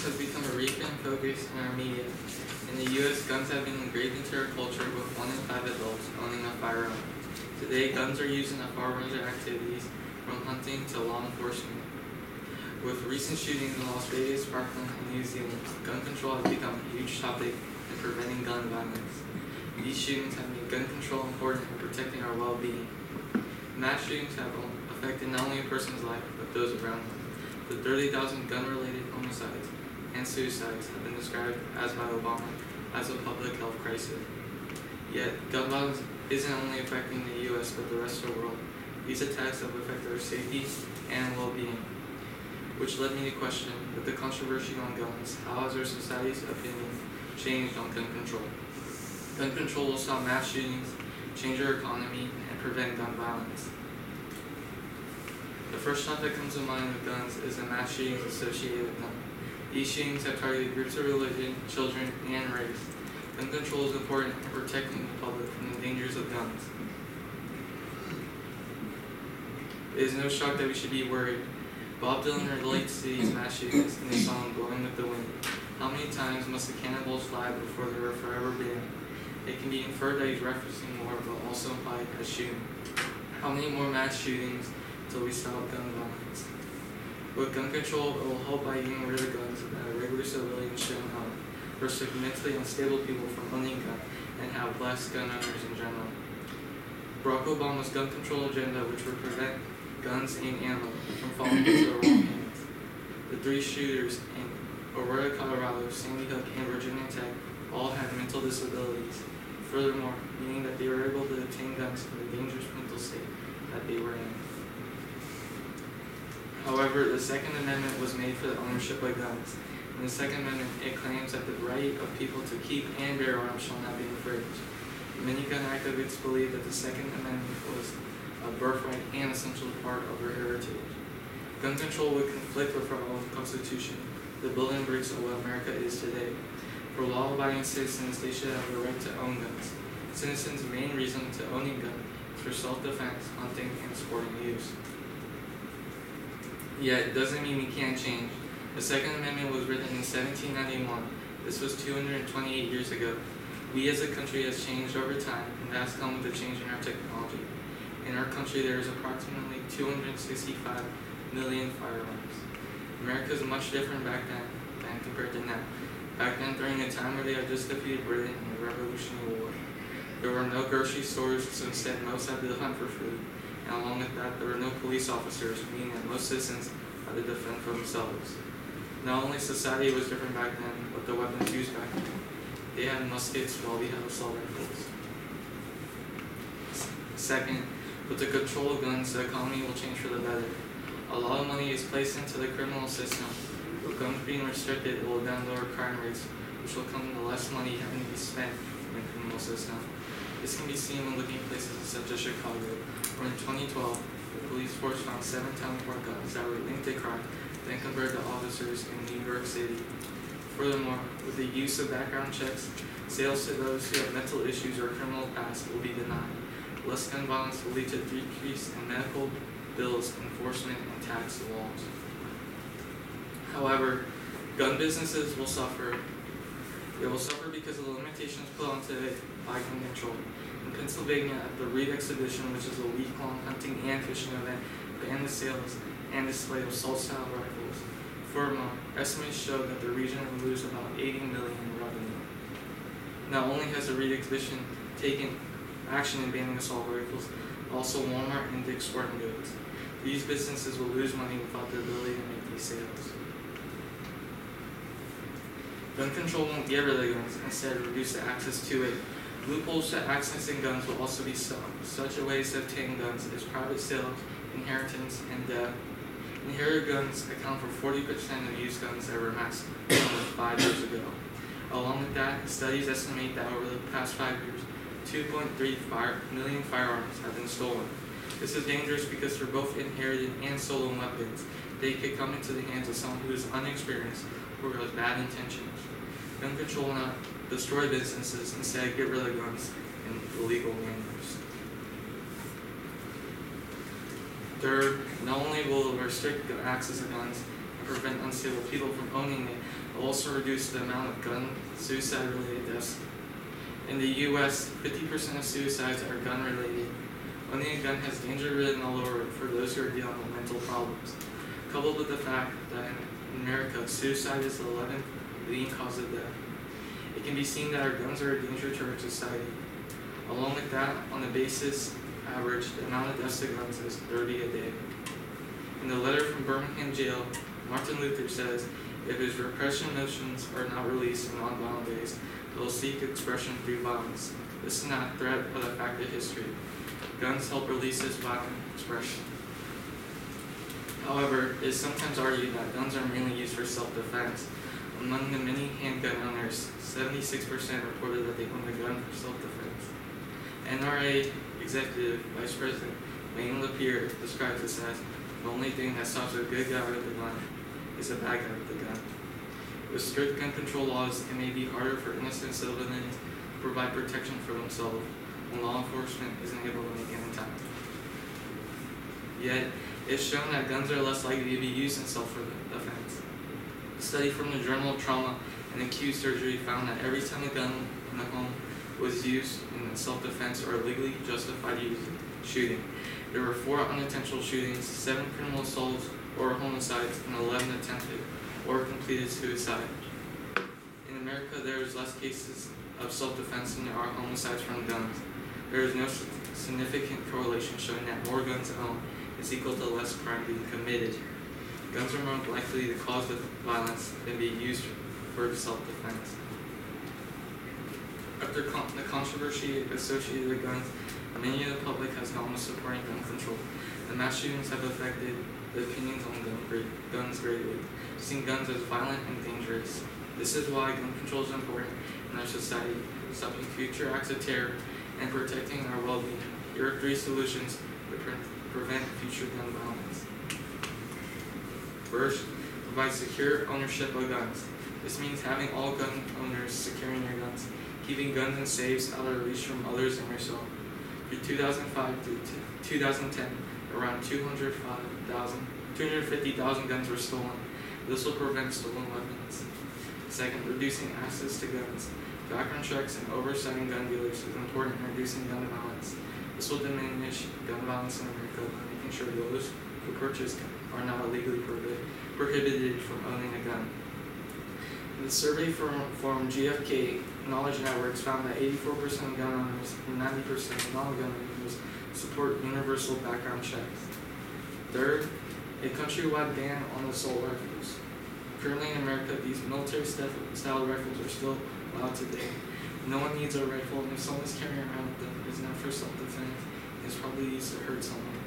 guns have become a recurring focus in our media. In the U.S., guns have been engraved into our culture, with 1 in 5 adults owning a firearm. Today, guns are used in a far range of activities, from hunting to law enforcement. With recent shootings in Las Vegas, Parkland, and New Zealand, gun control has become a huge topic in preventing gun violence. These shootings have made gun control important in protecting our well-being. Mass shootings have affected not only a person's life, but those around them. The 30,000 gun-related homicides and suicides have been described as by Obama as a public health crisis. Yet, gun violence isn't only affecting the U.S. but the rest of the world. These attacks have affected our safety and well-being, which led me to question, with the controversy on guns, how has our society's opinion changed on gun control? Gun control will stop mass shootings, change our economy, and prevent gun violence. The first thought that comes to mind with guns is the mass shootings associated with them. These shootings have targeted groups of religion, children, and race. Gun control is important in protecting the public from the dangers of guns. It is no shock that we should be worried. Bob Dylan relates to these mass shootings in his song Blowing with the Wind. How many times must the cannonballs fly before they are forever banned? It can be inferred that he's referencing war, but also implied as shooting. How many more mass shootings until we stop gun violence? With gun control, it will help by getting rid of guns that a regular civilian shouldn't own, versus mentally unstable people from owning guns and have less gun owners in general. Barack Obama's gun control agenda, which would prevent guns and ammo from falling into the wrong hands. The 3 shooters in Aurora, Colorado, Sandy Hook, and Virginia Tech all had mental disabilities. Furthermore, meaning that they were able to obtain guns from the dangerous mental state that they were in. However, the Second Amendment was made for the ownership of guns. In the Second Amendment, it claims that the right of people to keep and bear arms shall not be infringed. Many gun activists believe that the Second Amendment was a birthright and essential part of our heritage. Gun control would conflict with our own Constitution, the building bricks of what America is today. For law-abiding citizens, they should have the right to own guns. Citizens' main reason to owning guns is for self-defense, hunting, and sporting use. Yet, it doesn't mean we can't change. The Second Amendment was written in 1791. This was 228 years ago. We as a country has changed over time, and that has come with a change in our technology. In our country, there is approximately 265 million firearms. America is much different back then than compared to now. Back then, during a time where they had just defeated Britain in the Revolutionary War, there were no grocery stores, so instead most had to hunt for food. And along with that, there were no police officers, meaning that most citizens had to defend for themselves. Not only society was different back then, but the weapons used back then. They had muskets while we had assault rifles. Second, with the control of guns, the economy will change for the better. A lot of money is placed into the criminal system. With guns being restricted, it will then lower crime rates, which will come to less money having to be spent in the criminal system. This can be seen when looking at places such as Chicago, where in 2012, the police force found 7 times more guns that were linked to crime than compared to officers in New York City. Furthermore, with the use of background checks, sales to those who have mental issues or criminal past will be denied. Less gun violence will lead to decrease in medical bills, enforcement, and tax laws. However, gun businesses will suffer. They will suffer because of the limitations put onto it by gun control. In Pennsylvania, at the Reed Exhibition, which is a week-long hunting and fishing event, banned the sales and display of assault-style rifles. Furthermore, estimates show that the region will lose about $80 million in revenue. Not only has the Reed Exhibition taken action in banning assault rifles, also Walmart and Dick's Sporting Goods. These businesses will lose money without the ability to make these sales. Gun control won't get rid of guns, instead reduce the access to it. Loopholes to accessing guns will also be such a ways to obtain guns as private sales, inheritance, and death. Inherited guns account for 40% of used guns that were amassed 5 years ago. Along with that, studies estimate that over the past 5 years, 2.3 million firearms have been stolen. This is dangerous because they're both inherited and stolen weapons. They could come into the hands of someone who is unexperienced or has bad intentions. Gun control will not destroy businesses, instead get rid of guns in illegal manners. Third, not only will it restrict the access to guns and prevent unstable people from owning it, it will also reduce the amount of gun suicide-related deaths. In the U.S., 50% of suicides are gun-related. Owning a gun has danger written all over it for those who are dealing with mental problems, coupled with the fact that in America, suicide is the 11th leading cause of death. It can be seen that our guns are a danger to our society. Along with that, on the basis average, the amount of deaths to guns is 30 a day. In the letter from Birmingham jail, Martin Luther says, if his repression notions are not released in nonviolent ways, they will seek expression through violence. This is not a threat, but a fact of history. Guns help release this violent expression. However, it is sometimes argued that guns are mainly used for self-defense. Among the many handgun owners, 76% reported that they owned a gun for self-defense. NRA Executive Vice President Wayne LaPierre describes this as the only thing that stops a good guy with a gun is a bad guy with a gun. With strict gun control laws, it may be harder for innocent civilians to provide protection for themselves when law enforcement isn't able to make it in time. Yet, it's shown that guns are less likely to be used in self-defense. A study from the Journal of Trauma and Acute Surgery found that every time a gun in the home was used in self-defense or legally justified shooting, there were 4 unintentional shootings, 7 criminal assaults or homicides, and 11 attempted or completed suicide. In America, there is less cases of self-defense than there are homicides from guns. There is no significant correlation showing that more guns owned is equal to less crime being committed. Guns are more likely to cause violence than be used for self-defense. After the controversy associated with guns, many of the public has gone with supporting gun control. The mass shootings have affected the opinions on guns greatly, seeing guns as violent and dangerous. This is why gun control is important in our society, stopping future acts of terror and protecting our well-being. Here are 3 solutions to prevent future gun violence. First, provide secure ownership of guns. This means having all gun owners securing their guns, keeping guns in safes out of reach from others and yourself. From 2005 to 2010, around 250,000 guns were stolen. This will prevent stolen weapons. Second, reducing access to guns. Background checks and oversighting gun dealers is important in reducing gun violence. This will diminish gun violence in America by making sure those who purchase are not illegally prohibited from owning a gun. The survey from GFK Knowledge Networks found that 84% of gun owners and 90% of non-gun owners support universal background checks. Third, a countrywide ban on assault rifles. Currently in America, these military-style rifles are still allowed today. No one needs a rifle, and if someone's carrying around with them, it's not for self-defense. It's probably used to hurt someone.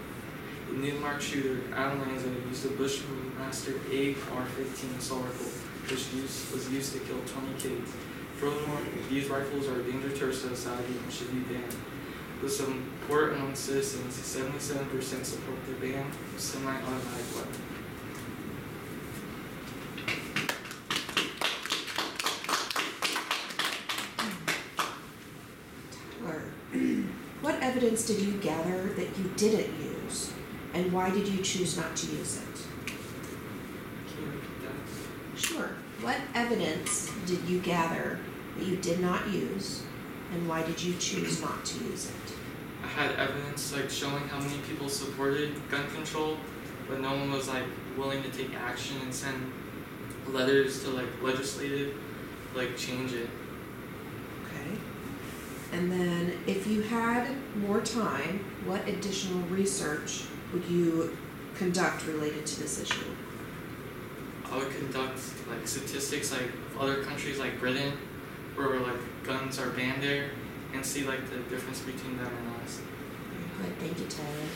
The Newmark shooter, Adam Lanza, used a Bushmaster AR-15 assault rifle, which was used to kill 20 kids. Furthermore, these rifles are a danger to our society and should be banned. With some poor-owned citizens, 77% support the ban of semi-automatic weapons. What evidence did you gather that you didn't use, and why did you choose not to use it? Can you repeat that? Sure. What evidence did you gather that you did not use, and why did you choose not to use it? I had evidence showing how many people supported gun control, but no one was willing to take action and send letters to legislative change it. Okay. And then if you had more time, what additional research would you conduct related to this issue? I would conduct statistics of other countries like Britain, where guns are banned there, and see the difference between them and us. Very good. Thank you, Tyler.